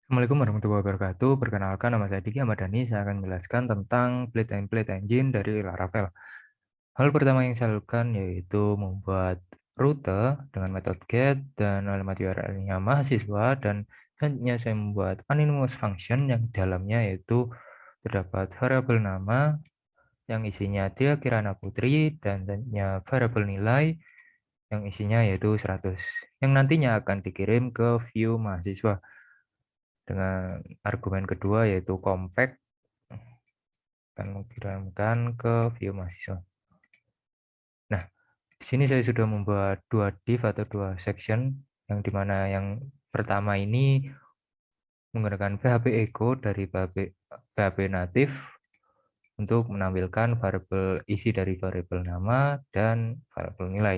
Assalamualaikum warahmatullahi wabarakatuh. Perkenalkan, nama saya Diki Ahmad Dhani. Saya akan menjelaskan tentang Blade and Blade Engine dari Laravel. Hal pertama yang saya lakukan yaitu membuat rute dengan metode get dan alamat URL-nya mahasiswa, dan selanjutnya saya membuat anonymous function yang dalamnya yaitu terdapat variabel nama yang isinya Dia Kirana Putri dan selanjutnya variabel nilai yang isinya yaitu 100 yang nantinya akan dikirim ke view mahasiswa dengan argumen kedua yaitu compact dan mengirimkan ke view mahasiswa. Nah, di sini saya sudah membuat dua div atau dua section, yang dimana yang pertama ini menggunakan PHP Echo dari PHP native untuk menampilkan variabel isi dari variabel nama dan variabel nilai.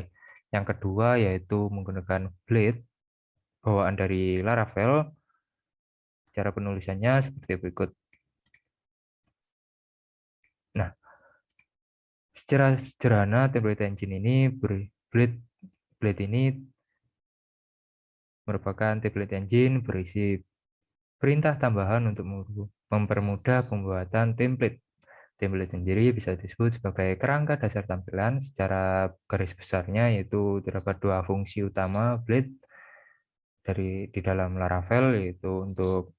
Yang kedua yaitu menggunakan Blade bawaan dari Laravel. Cara penulisannya seperti berikut. Nah, secara sederhana template engine ini Blade Blade ini merupakan template engine berisi perintah tambahan untuk mempermudah pembuatan template. Template sendiri bisa disebut sebagai kerangka dasar tampilan. Secara garis besarnya yaitu terdapat dua fungsi utama Blade di dalam Laravel, yaitu untuk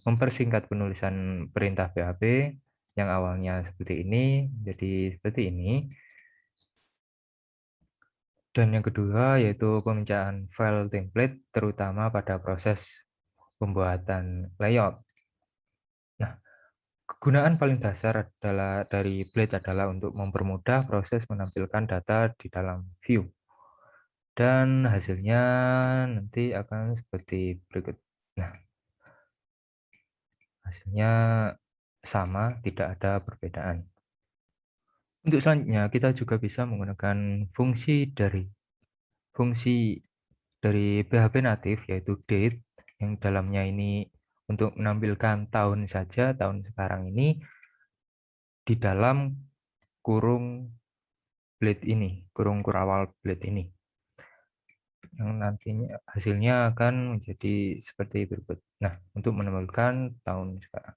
mempersingkat penulisan perintah PHP yang awalnya seperti ini jadi seperti ini. Dan yang kedua yaitu pemecahan file template terutama pada proses pembuatan layout. Nah, kegunaan paling dasar dari Blade adalah untuk mempermudah proses menampilkan data di dalam view. Dan hasilnya nanti akan seperti berikut. Nah, hasilnya sama, tidak ada perbedaan. Untuk selanjutnya, kita juga bisa menggunakan fungsi dari PHP natif yaitu date, yang dalamnya ini untuk menampilkan tahun saja, tahun sekarang ini di dalam kurung Blade ini, kurung kurawal Blade ini, yang nantinya hasilnya akan menjadi seperti berikut. Nah, untuk menemukan tahun sekarang.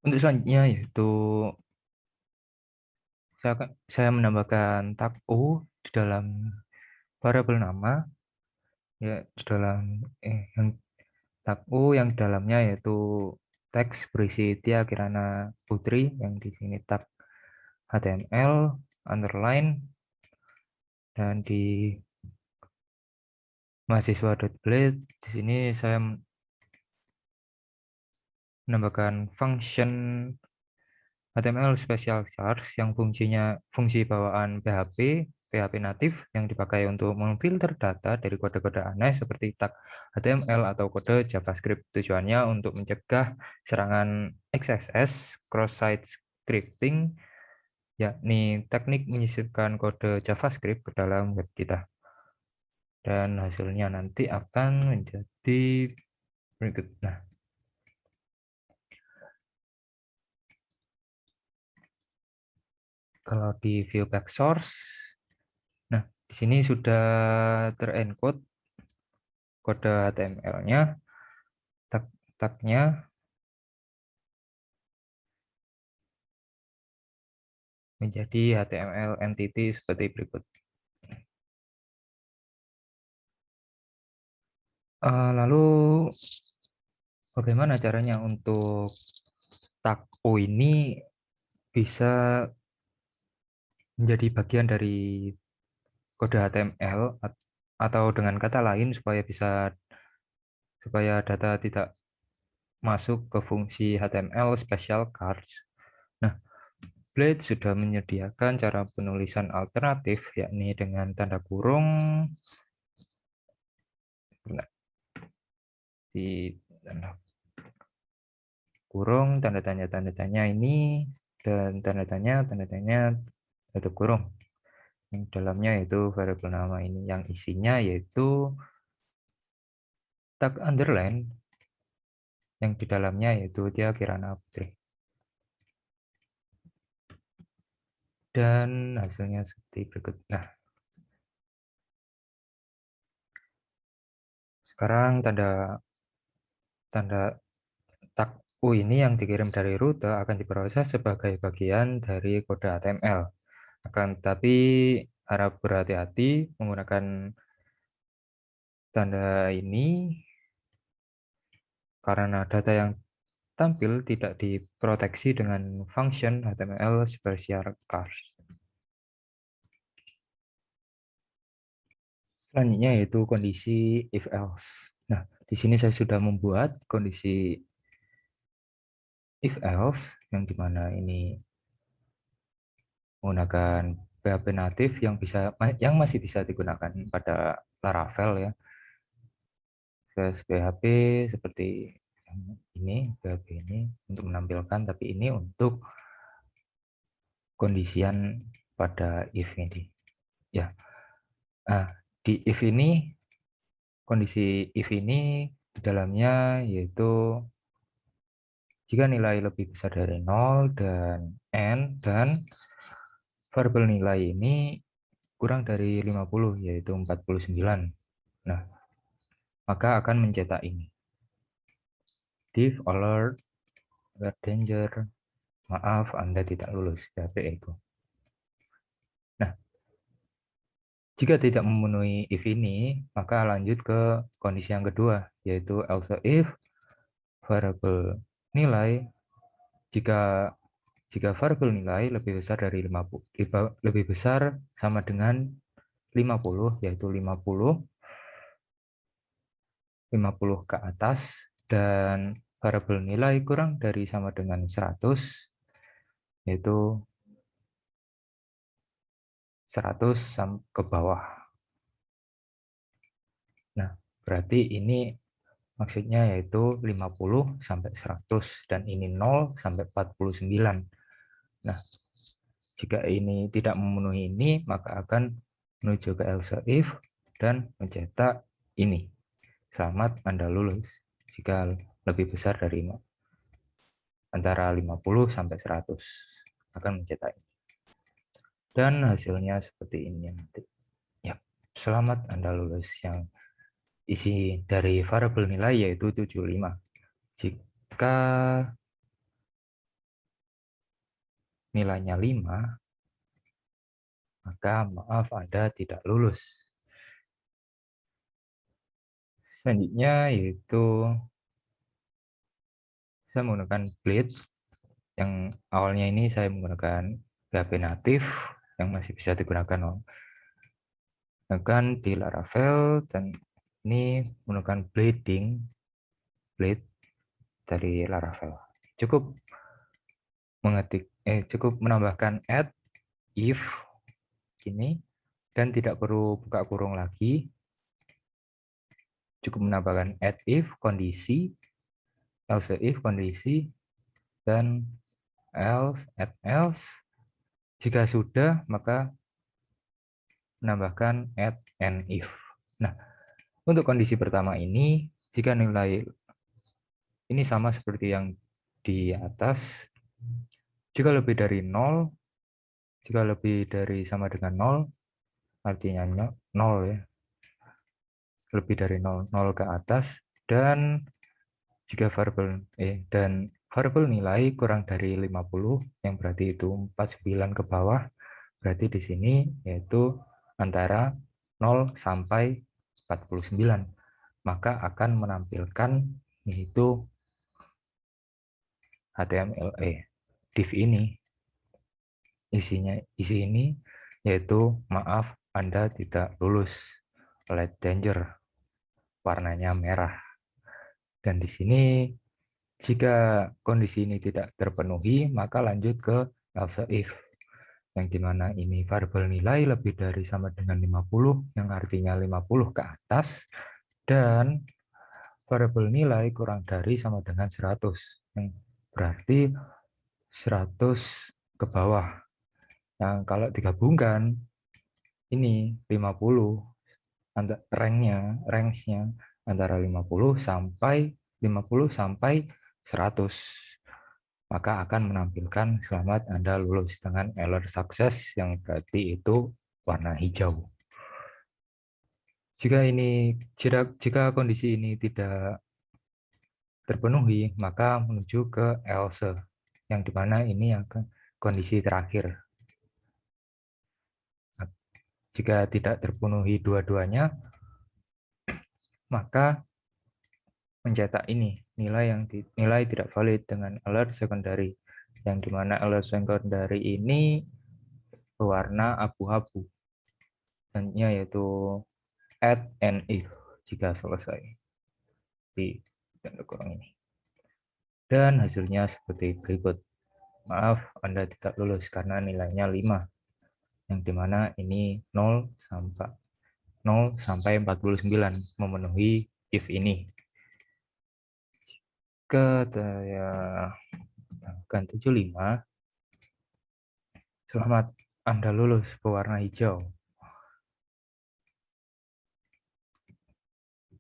Untuk selanjutnya yaitu saya menambahkan tag O di dalam variabel nama, ya di dalam yang tag O yang dalamnya yaitu teks berisi Tia Kirana Putri, yang di sini tag HTML underline, dan di mahasiswa.blade di sini saya menambahkan function HTML special charge yang fungsi bawaan PHP natif yang dipakai untuk memfilter data dari kode-kode aneh seperti tag HTML atau kode JavaScript. Tujuannya untuk mencegah serangan XSS, cross-site scripting, yakni teknik menyisipkan kode JavaScript ke dalam web kita. Dan hasilnya nanti akan menjadi berikut. Nah, kalau di view back source, nah di sini sudah terencode kode HTML-nya, tag-tagnya menjadi HTML entity seperti berikut. Lalu bagaimana caranya untuk tag O ini bisa menjadi bagian dari kode HTML, atau dengan kata lain supaya data tidak masuk ke fungsi HTML special cards. Nah, Blade sudah menyediakan cara penulisan alternatif, yakni dengan tanda kurung di tanda kurung, tanda tanya ini, dan tanda tanya tutup kurung. Yang dalamnya yaitu variabel nama ini, yang isinya yaitu tag underline, yang di dalamnya yaitu Tia Kirana Putri. Dan hasilnya seperti berikut. Nah, Sekarang tanda tanda tag U ini yang dikirim dari rute akan diproses sebagai bagian dari kode HTML. Akan tetapi harap berhati-hati menggunakan tanda ini karena data yang tampil tidak diproteksi dengan function HTML special cars. Selanjutnya yaitu kondisi if else. Nah, di sini saya sudah membuat kondisi if else yang dimana ini menggunakan PHP natif yang masih bisa digunakan pada Laravel ya. PHP seperti ini, PHP ini untuk menampilkan, tapi ini untuk kondisian pada if ini. Ya, nah, di if ini kondisi if ini di dalamnya yaitu jika nilai lebih besar dari 0 dan n dan variabel nilai ini kurang dari 50 yaitu 49. Nah, maka akan mencetak ini. Div alert, danger, maaf Anda tidak lulus PHP itu. Nah, jika tidak memenuhi if ini, maka lanjut ke kondisi yang kedua, yaitu else if variabel nilai jika variabel nilai lebih besar dari 50, lebih besar sama dengan 50, yaitu 50 ke atas, dan variabel nilai kurang dari sama dengan 100, yaitu 100 ke bawah. Nah, berarti ini maksudnya yaitu 50 sampai 100 dan ini 0 sampai 49. Nah, jika ini tidak memenuhi ini, maka akan menuju ke else if dan mencetak ini. Selamat Anda lulus jika lebih besar dari antara 50 sampai 100 akan mencetak ini. Dan hasilnya seperti ini nanti. Ya, selamat Anda lulus yang isi dari variabel nilai yaitu 75. Jika nilainya 5, maka maaf Anda tidak lulus. Selanjutnya yaitu saya menggunakan Blade yang awalnya ini saya menggunakan PHP natif yang masih bisa digunakan di Laravel, dan ini menggunakan Blade dari Laravel. Cukup cukup menambahkan add if ini dan tidak perlu buka kurung lagi. Cukup menambahkan add if kondisi, else if kondisi, dan add else. Jika sudah, maka menambahkan add and if. Nah, untuk kondisi pertama ini, jika nilai ini sama seperti yang di atas, jika lebih dari 0, jika lebih dari sama dengan 0, artinya 0 ya, lebih dari 0, 0 ke atas, dan jika variabel nilai kurang dari 50, yang berarti itu 49 ke bawah, berarti di sini yaitu antara 0 sampai 49, maka akan menampilkan yaitu HTML div ini. Isi ini yaitu maaf Anda tidak lulus, let danger, warnanya merah. Dan di sini jika kondisi ini tidak terpenuhi, maka lanjut ke else if, yang dimana ini variabel nilai lebih dari sama dengan 50, yang artinya 50 ke atas, dan variabel nilai kurang dari sama dengan 100, yang berarti 100 ke bawah. Yang kalau digabungkan, ini 50, range-nya antara 50 sampai 100, maka akan menampilkan selamat Anda lulus dengan alert sukses, yang berarti itu warna hijau. Jika kondisi ini tidak terpenuhi, maka menuju ke else, yang dimana ini akan kondisi terakhir. Nah, jika tidak terpenuhi dua-duanya, maka mencetak ini nilai tidak valid dengan alert secondary, yang dimana alert secondary ini berwarna abu-abu, yaitu add and if jika selesai di tanda kurung ini. Dan hasilnya seperti berikut. Maaf, Anda tidak lulus karena nilainya 5, yang dimana ini 0 sampai 49 memenuhi if ini. Saya akan 75. Selamat, Anda lulus pewarna hijau.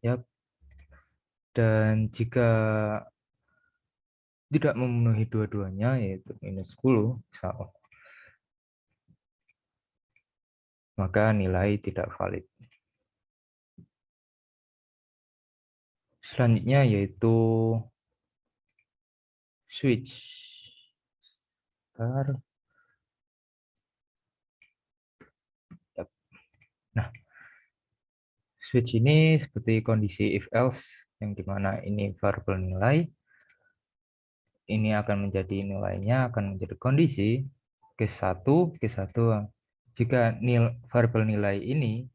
Yap. Dan jika tidak memenuhi dua-duanya, yaitu minus 10, maka nilai tidak valid. Selanjutnya yaitu switch. Nah, switch ini seperti kondisi if else, yang dimana ini variabel nilai, ini akan menjadi nilainya akan menjadi kondisi case 1, case 1. Jika variabel nilai ini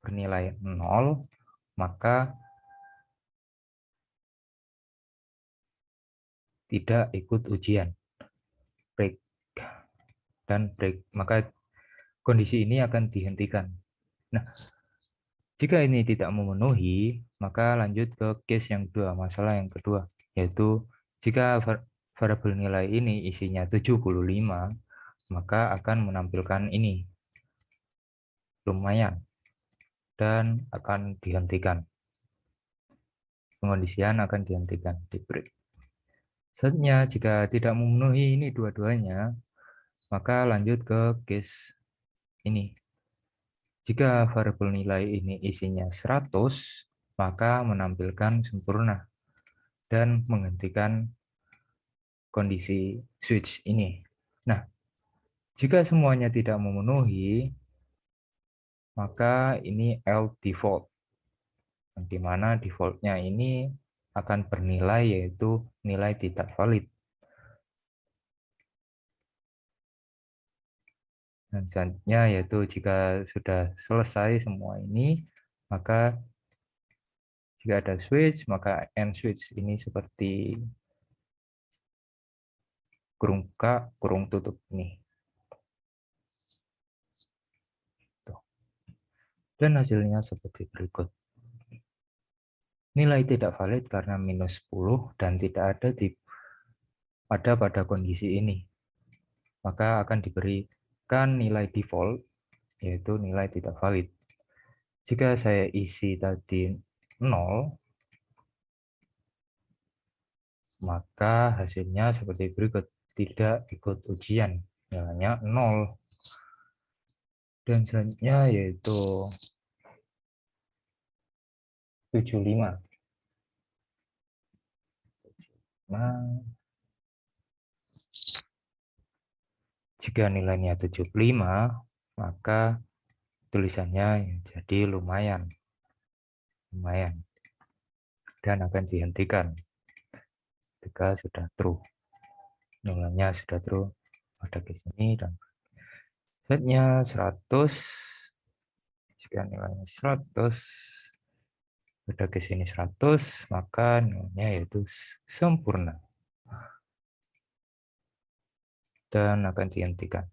bernilai 0, maka tidak ikut ujian break, dan break, maka kondisi ini akan dihentikan. Nah, jika ini tidak memenuhi, maka lanjut ke case yang kedua, masalah yang kedua, yaitu jika variabel nilai ini isinya 75, maka akan menampilkan ini lumayan dan akan dihentikan. Pengondisian akan dihentikan di break. Selanjutnya, jika tidak memenuhi ini dua-duanya, maka lanjut ke case ini. Jika variabel nilai ini isinya 100, maka menampilkan sempurna dan menghentikan kondisi switch ini. Nah, jika semuanya tidak memenuhi, maka ini L default, yang dimana defaultnya ini akan bernilai yaitu nilai tidak valid. Dan selanjutnya yaitu jika sudah selesai semua ini, maka jika ada switch, maka end switch ini seperti kurung buka, kurung tutup ini. Dan hasilnya seperti berikut. Nilai tidak valid karena minus 10 dan tidak ada pada kondisi ini. Maka akan diberikan nilai default, yaitu nilai tidak valid. Jika saya isi tadi 0, maka hasilnya seperti berikut. Tidak ikut ujian, nilainya 0. Dan selanjutnya yaitu 75. Nah, jika nilainya 75, maka tulisannya jadi lumayan. Dan akan dihentikan ketika sudah true. Nilainya sudah true pada case ini, dan setnya 100. Jika nilainya 100, pada case ini 100, maka nilainya yaitu sempurna dan akan dihentikan.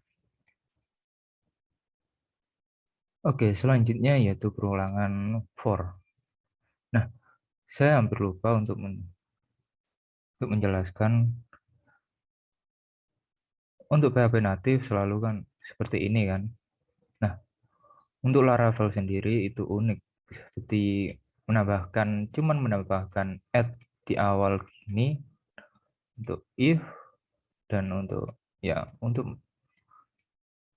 Oke, selanjutnya yaitu perulangan for. Nah, saya hampir lupa untuk menjelaskan untuk PHP natif selalu kan seperti ini kan. Nah, untuk Laravel sendiri itu unik, seperti cuman menambahkan add di awal ini untuk if, dan untuk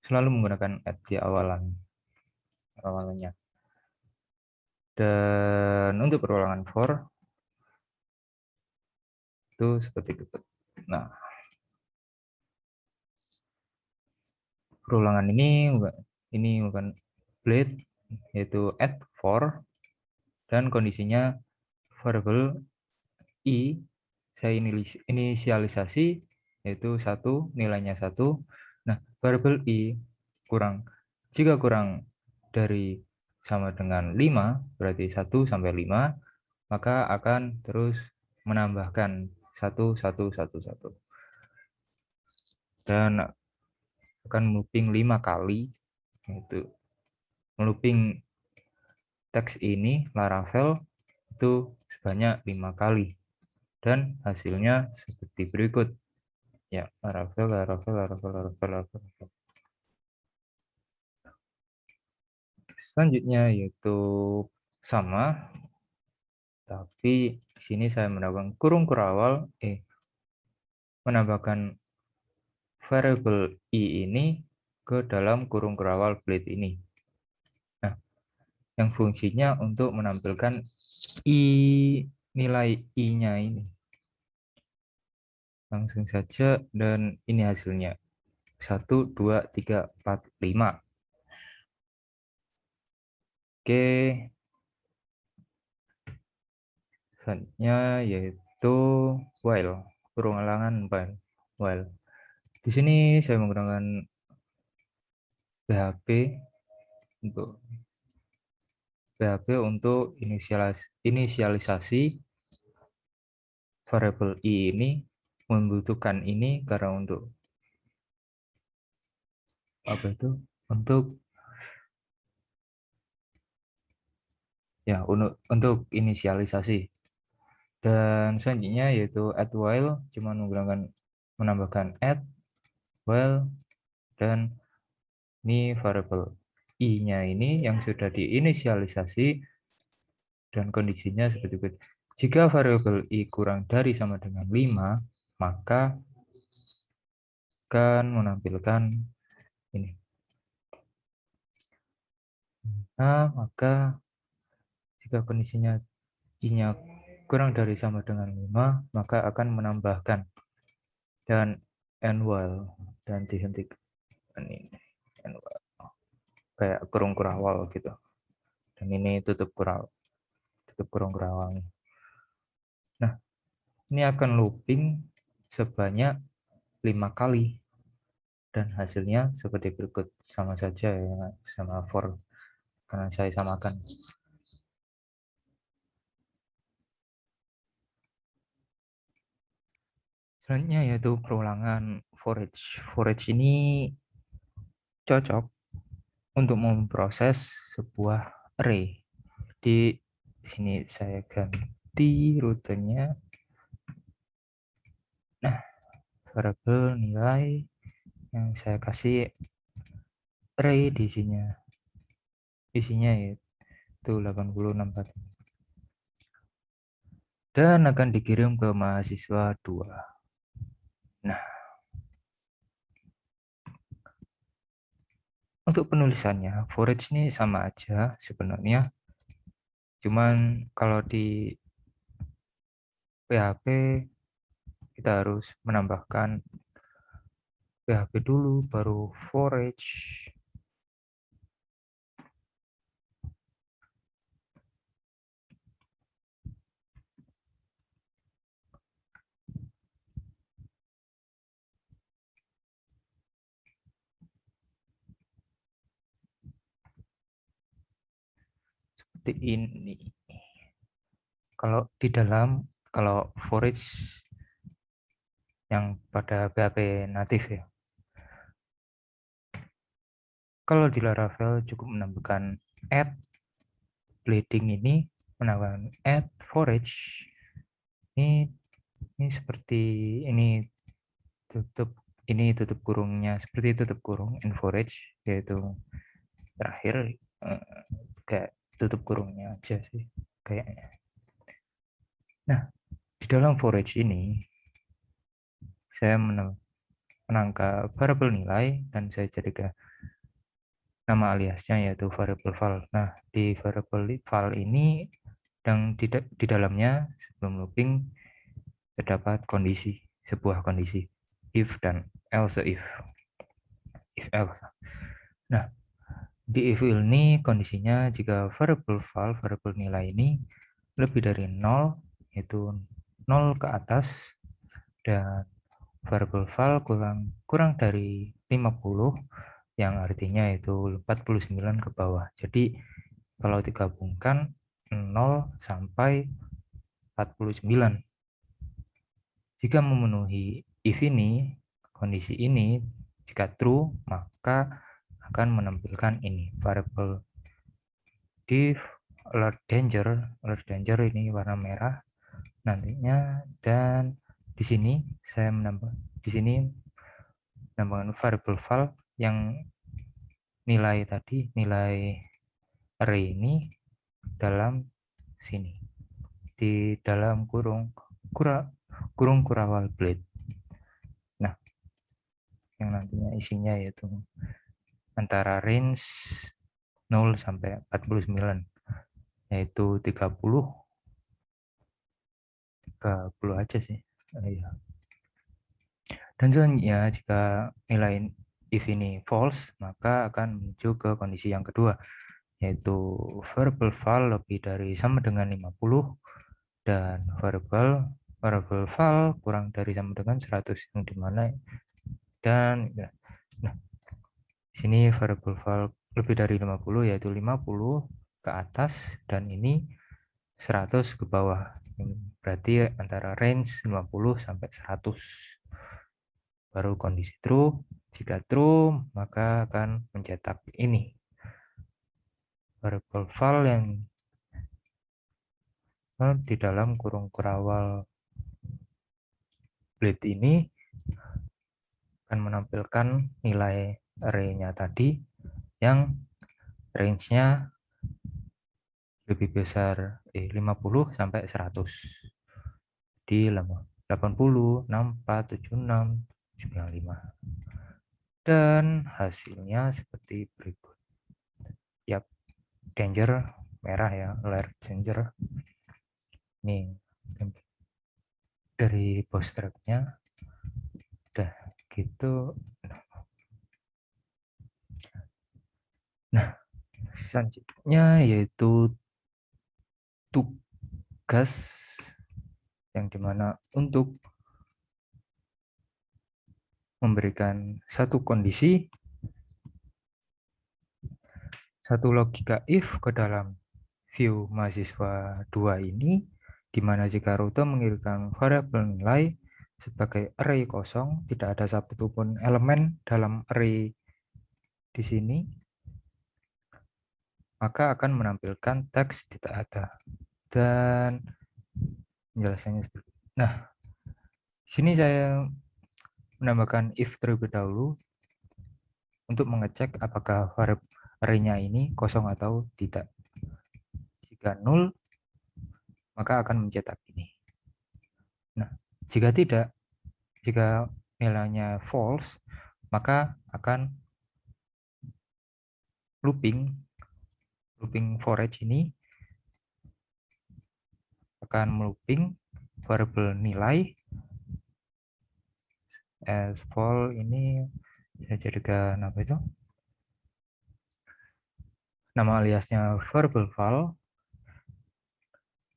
selalu menggunakan add di awalnya. Dan untuk perulangan for itu seperti itu. Nah, perulangan ini bukan blade, yaitu add for, dan kondisinya variable i saya inisialisasi yaitu 1, nilainya 1. Nah, variable i jika kurang dari sama dengan 5, berarti 1 sampai 5, maka akan terus menambahkan 1 1 1 1 dan akan looping 5 kali, yaitu looping teks ini Laravel itu sebanyak 5 kali, dan hasilnya seperti berikut. Ya, Laravel, Laravel, Laravel, Laravel, Laravel. Selanjutnya yaitu sama, tapi di sini saya menambahkan kurung kurawal, menambahkan variable i ini ke dalam kurung kurawal blade ini. Nah, yang fungsinya untuk menampilkan nilai i-nya ini. Langsung saja, dan ini hasilnya 1 2 3 4 5. Oke, selanjutnya yaitu while, kurung alangan while. Di sini saya menggunakan PHP untuk inisialisasi variable i ini, membutuhkan ini karena untuk apa itu? Untuk untuk inisialisasi. Dan selanjutnya yaitu add while, cuma menggunakan menambahkan add while, dan ini variable i-nya ini yang sudah diinisialisasi, dan kondisinya seperti itu. Jika variabel i kurang dari sama dengan 5, maka akan menampilkan ini. Nah, maka jika kondisinya i-nya kurang dari sama dengan 5, maka akan menambahkan dan end while, dan dihentikan ini end while, kayak kurung kurawal gitu. Dan ini tutup kurung kurawal. Nah, ini akan looping sebanyak 5 kali, dan hasilnya seperti berikut. Sama saja ya, sama for, karena saya samakan. Selanjutnya yaitu perulangan forage. Forage ini cocok untuk memproses sebuah array. Di sini saya ganti rutenya. Nah, variabel nilai yang saya kasih array di isinya yaitu 8064, dan akan dikirim ke mahasiswa 2. Nah, untuk penulisannya forage ini sama aja sebenarnya, cuman kalau di PHP kita harus menambahkan PHP dulu baru forage. Seperti ini. Kalau forage yang pada PHP natif ya. Kalau di Laravel cukup menambahkan add bleeding ini, menambahkan add forage. Ini seperti tutup kurungnya seperti tutup kurung in forage, yaitu terakhir kayak tutup kurungnya aja sih kayaknya. Nah, di dalam forage ini saya menangkap variabel nilai, dan saya jadikan nama aliasnya yaitu variable val. Nah, di variable val ini yang di dalamnya sebelum looping terdapat sebuah kondisi if dan else if else. Nah, di if ini kondisinya jika variable nilai ini lebih dari 0, yaitu 0 ke atas, dan variable val kurang dari 50, yang artinya itu 49 ke bawah. Jadi kalau digabungkan 0 sampai 49. Jika memenuhi if ini, kondisi ini, jika true, maka akan menampilkan ini variable div alert danger ini warna merah nantinya. Dan di sini saya menambahkan variable val yang nilai array ini dalam sini di dalam kurung kurawal blade. Nah, yang nantinya isinya yaitu antara range 0 sampai 49, yaitu 30 aja sih. Iya. Dan selanjutnya jika nilai if ini false, maka akan menuju ke kondisi yang kedua, yaitu variable val lebih dari sama dengan 50 dan variable val kurang dari sama dengan 100, yang dimana dan nah, di sini variable val lebih dari 50 yaitu 50 ke atas dan ini 100 ke bawah. Berarti antara range 50 sampai 100. Baru kondisi true. Jika true, maka akan mencetak ini variable val yang di dalam kurung kurawal blade ini akan menampilkan nilai array-nya tadi yang range-nya lebih besar 50 sampai 100 di 80, 64, 76, 95. Dan hasilnya seperti berikut. Yap, danger merah ya, alert danger. Nih dari bootstrapnya udah gitu. Nah, selanjutnya yaitu tugas yang dimana untuk memberikan satu kondisi, satu logika if ke dalam view mahasiswa 2 ini, dimana jika rute mengirimkan variabel nilai sebagai array kosong, tidak ada satupun elemen dalam array di sini, maka akan menampilkan teks tidak ada. Dan penjelasannya seperti itu. Nah, sini saya menambahkan if terlebih dahulu untuk mengecek apakah array-nya ini kosong atau tidak. Jika 0, maka akan mencetak ini. Nah, jika tidak, jika nilainya false, maka akan looping for each ini akan looping variable nilai as false ini saya jadikan apa itu? Nama aliasnya variable val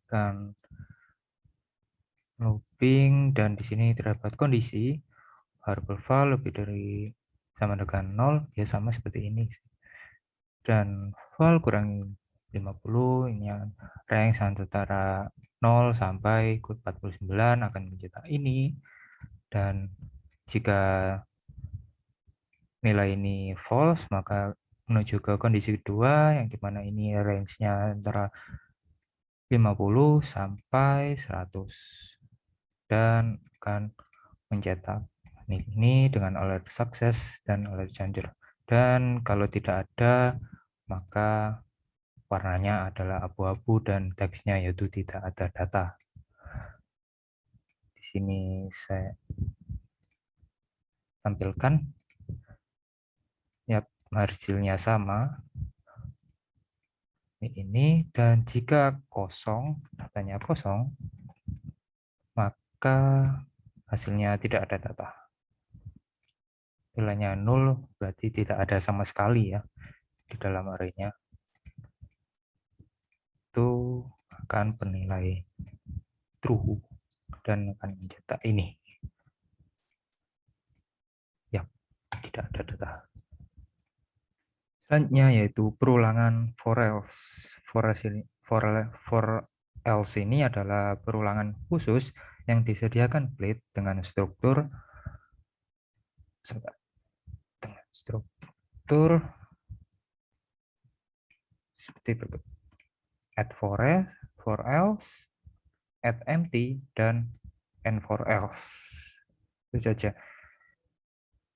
dan looping, dan di sini terdapat kondisi variable val lebih dari sama dengan 0 ya, sama seperti ini. Dan val kurang 50 ini range antara 0 sampai 49 akan mencetak ini. Dan jika nilai ini false, maka menuju ke kondisi kedua yang dimana ini range-nya antara 50 sampai 100 dan akan mencetak ini dengan alert sukses dan alert danger. Dan kalau tidak ada, maka warnanya adalah abu-abu dan teksnya yaitu tidak ada data. Di sini saya tampilkan. Yap, hasilnya sama ini, dan jika kosong, datanya kosong, maka hasilnya tidak ada data. Nilainya 0 berarti tidak ada sama sekali ya di dalam array-nya. Itu akan bernilai true dan akan mencetak ini. Ya, tidak ada data. Selanjutnya yaitu perulangan for else. For else ini adalah perulangan khusus yang disediakan plate dengan struktur seperti berikut: add for else, add empty, dan end for else. Itu saja.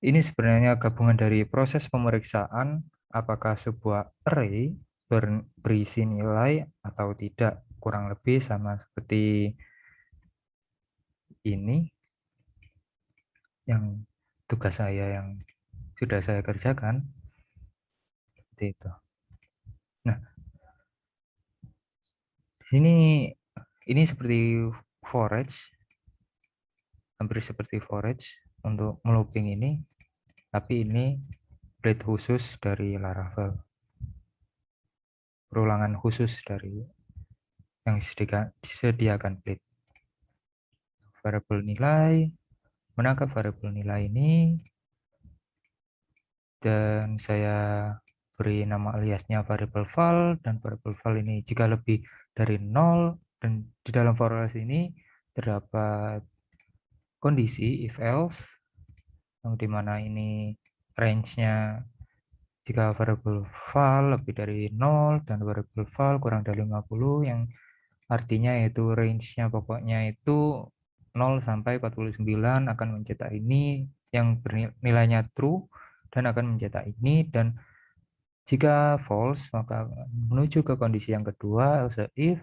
Ini sebenarnya gabungan dari proses pemeriksaan apakah sebuah array berisi nilai atau tidak, kurang lebih sama seperti ini yang tugas saya yang sudah saya kerjakan seperti itu. Nah, di sini ini seperti forage, hampir seperti forage untuk melooping ini, tapi ini plate khusus dari Laravel, perulangan khusus dari yang disediakan plate. Variabel nilai, menangkap variabel nilai ini, dan saya beri nama aliasnya variabel val, dan variabel val ini jika lebih dari 0, dan di dalam for else ini terdapat kondisi if else yang dimana ini range-nya jika variabel val lebih dari 0 dan variabel val kurang dari 50, yang artinya yaitu range-nya pokoknya itu 0 sampai 49 akan mencetak ini yang nilainya true dan akan mencetak ini, dan jika false maka menuju ke kondisi yang kedua, else if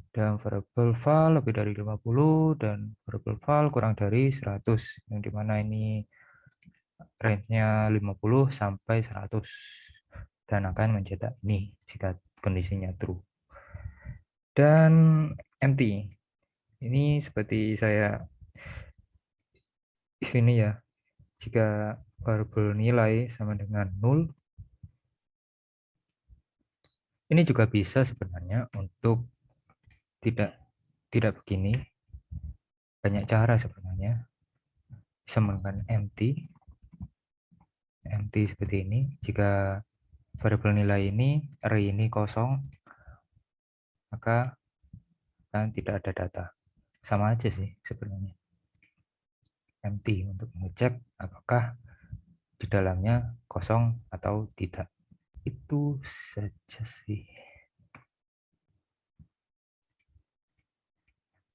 dan variabel val lebih dari 50 dan variabel val kurang dari 100, yang dimana ini range-nya 50 sampai 100 dan akan mencetak ini jika kondisinya true. Dan empty ini seperti saya if ini ya, jika variabel nilai sama dengan 0, ini juga bisa sebenarnya untuk tidak begini. Banyak cara sebenarnya, bisa menggunakan empty seperti ini. Jika variabel nilai ini array ini kosong, maka kan tidak ada data. Sama aja sih sebenarnya, empty untuk mengecek apakah di dalamnya kosong atau tidak. Itu saja sih.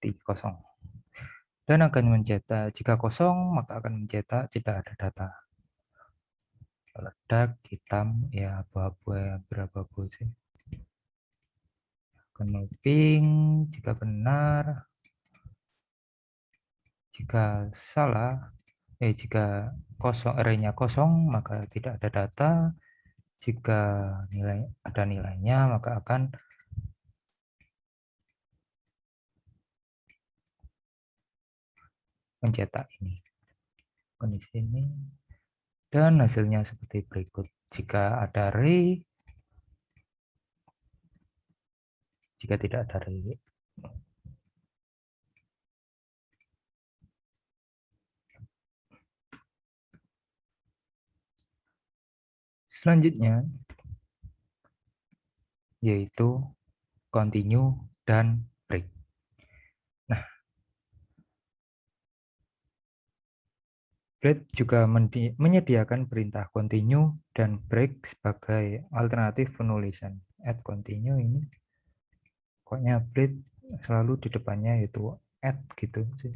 Kosong dan akan mencetak, jika kosong maka akan mencetak tidak ada data. Ledak hitam ya, abu-abu ya, berapa-abu sih. Akan mapping jika benar, jika salah, jika kosong, arraynya kosong maka tidak ada data. Jika ada nilainya maka akan mencetak ini kondisi ini, dan hasilnya seperti berikut. Jika ada array, jika tidak ada array. Selanjutnya yaitu continue dan break. Nah, Blade juga menyediakan perintah continue dan break sebagai alternatif penulisan. Add continue ini, pokoknya Blade selalu di depannya yaitu add gitu sih.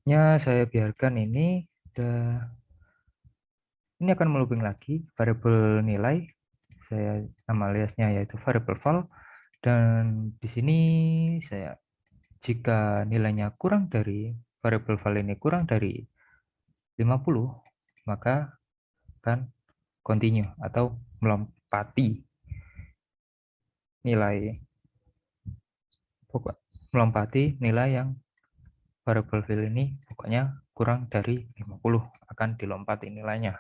Ya, saya biarkan ini. Ini akan melooping lagi variabel nilai. Saya nama aliasnya yaitu variabel val, dan di sini saya jika nilainya kurang dari variabel val ini kurang dari 50, maka akan continue atau melompati nilai yang variabel val ini pokoknya kurang dari 50, akan dilompati nilainya.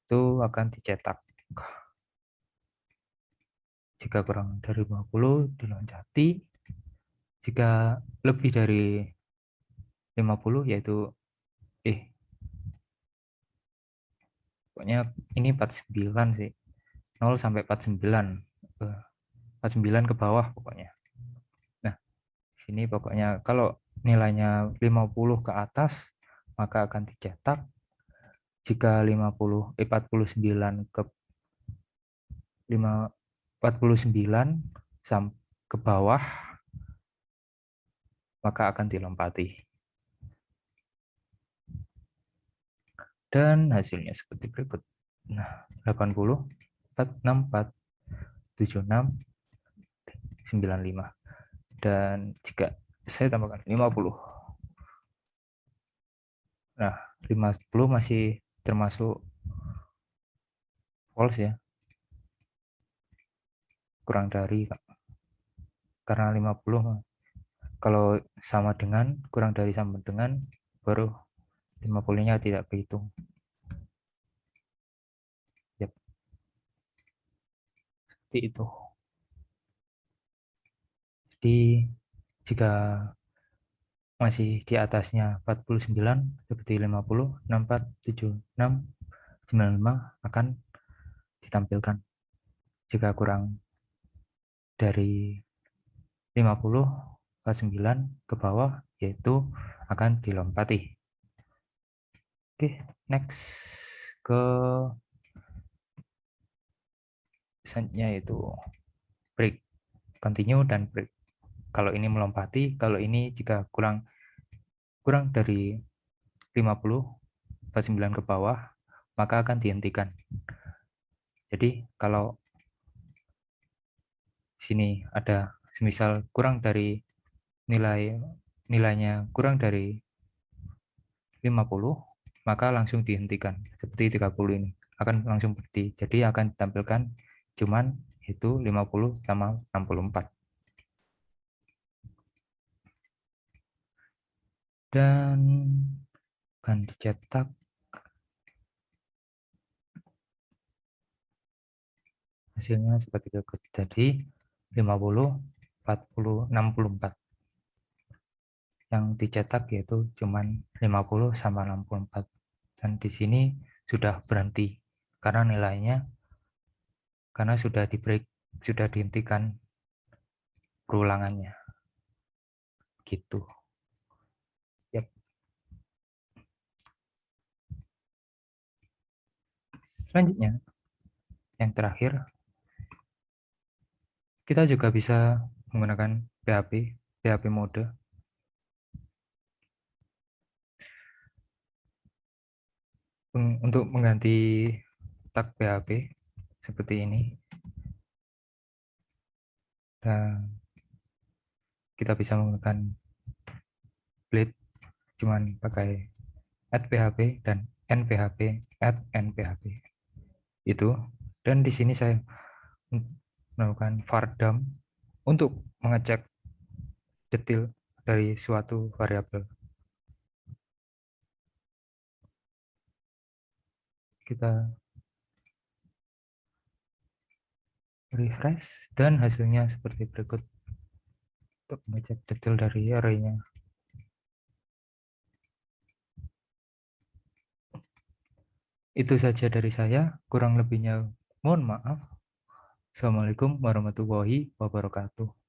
Itu akan dicetak. Jika kurang dari 50 diloncati, jika lebih dari 50 yaitu pokoknya ini 49 sih, 0 sampai 49, 49 ke bawah pokoknya. Nah, sini pokoknya kalau nilainya 50 ke atas maka akan dicetak. Jika 49 ke 49 ke bawah maka akan dilompati. Dan hasilnya seperti berikut. Nah, 80, 464, 76, 95. Dan jika saya tambahkan 50. Nah, 50 masih termasuk false ya. Kurang dari, karena 50 kalau sama dengan, kurang dari sama dengan, baru 50-nya tidak berhitung. Yep. Seperti itu. Jadi jika masih di atasnya 49 seperti 50, 64, 76, 95 akan ditampilkan. Jika kurang dari 50, 49 ke bawah yaitu akan dilompati. Oke, next ke selanjutnya yaitu break, continue dan break. Kalau ini melompati, kalau ini jika kurang dari 50, 49 ke bawah, maka akan dihentikan. Jadi kalau sini ada semisal kurang dari nilainya kurang dari 50, maka langsung dihentikan. Seperti 30 ini akan langsung berhenti. Jadi akan ditampilkan cuman itu 50 sama 64. Dan akan dicetak hasilnya seperti berikut. Jadi 50, 40, 64. Yang dicetak yaitu cuman 50 sama 64. Dan di sini sudah berhenti karena nilainya sudah di break, sudah dihentikan perulangannya. Gitu. Yep. Selanjutnya, yang terakhir, kita juga bisa menggunakan PHP mode. Untuk mengganti tag PHP seperti ini. Dan kita bisa menggunakan bleed cuman pakai add PHP dan nphp add nphp itu. Dan di sini saya melakukan var dump untuk mengecek detail dari suatu variabel. Kita refresh dan hasilnya seperti berikut untuk mengecek detail dari array-nya. Itu saja dari saya, kurang lebihnya mohon maaf. Assalamualaikum warahmatullahi wabarakatuh.